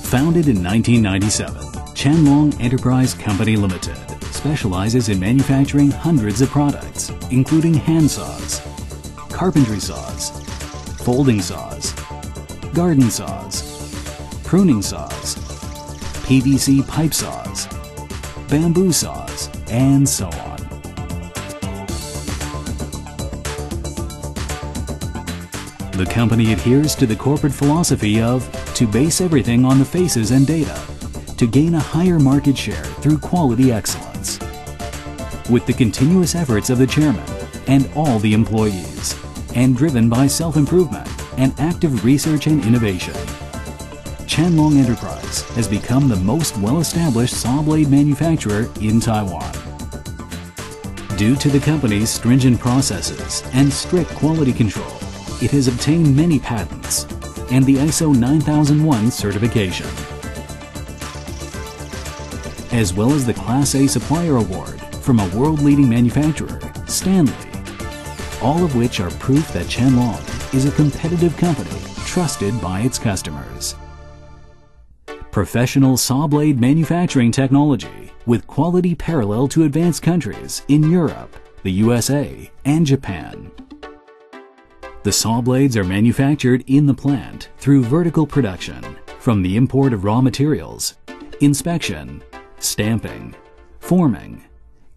Founded in 1997, Chan Long Enterprise Company Limited specializes in manufacturing hundreds of products, including hand saws, carpentry saws, folding saws, garden saws, pruning saws, PVC pipe saws, bamboo saws, and so on. The company adheres to the corporate philosophy of to base everything on the faces and data, to gain a higher market share through quality excellence. With the continuous efforts of the chairman and all the employees, and driven by self-improvement and active research and innovation, Chan Long Enterprise has become the most well-established saw blade manufacturer in Taiwan. Due to the company's stringent processes and strict quality control, it has obtained many patents and the ISO 9001 certification, as well as the Class A Supplier Award from a world-leading manufacturer, Stanley, all of which are proof that Chan Long is a competitive company trusted by its customers. Professional saw blade manufacturing technology with quality parallel to advanced countries in Europe, the USA, and Japan. The saw blades are manufactured in the plant through vertical production, from the import of raw materials, inspection, stamping, forming,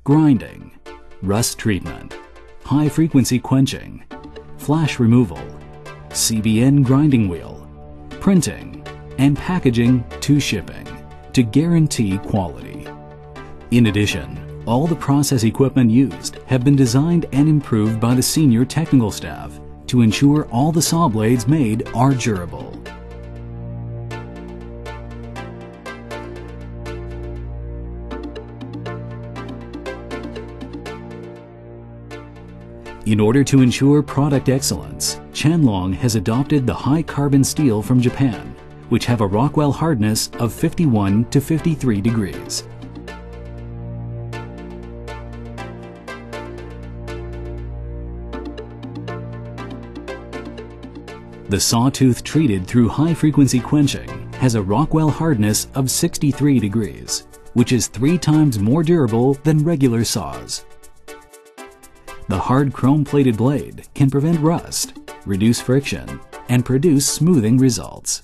grinding, rust treatment, high-frequency quenching, flash removal, CBN grinding wheel, printing, and packaging to shipping to guarantee quality. In addition, all the process equipment used have been designed and improved by the senior technical staff to ensure all the saw blades made are durable. In order to ensure product excellence, Chan Long has adopted the high carbon steel from Japan, which have a Rockwell hardness of 51 to 53 degrees. The sawtooth treated through high-frequency quenching has a Rockwell hardness of 63 degrees, which is 3 times more durable than regular saws. The hard chrome-plated blade can prevent rust, reduce friction, and produce smoothing results.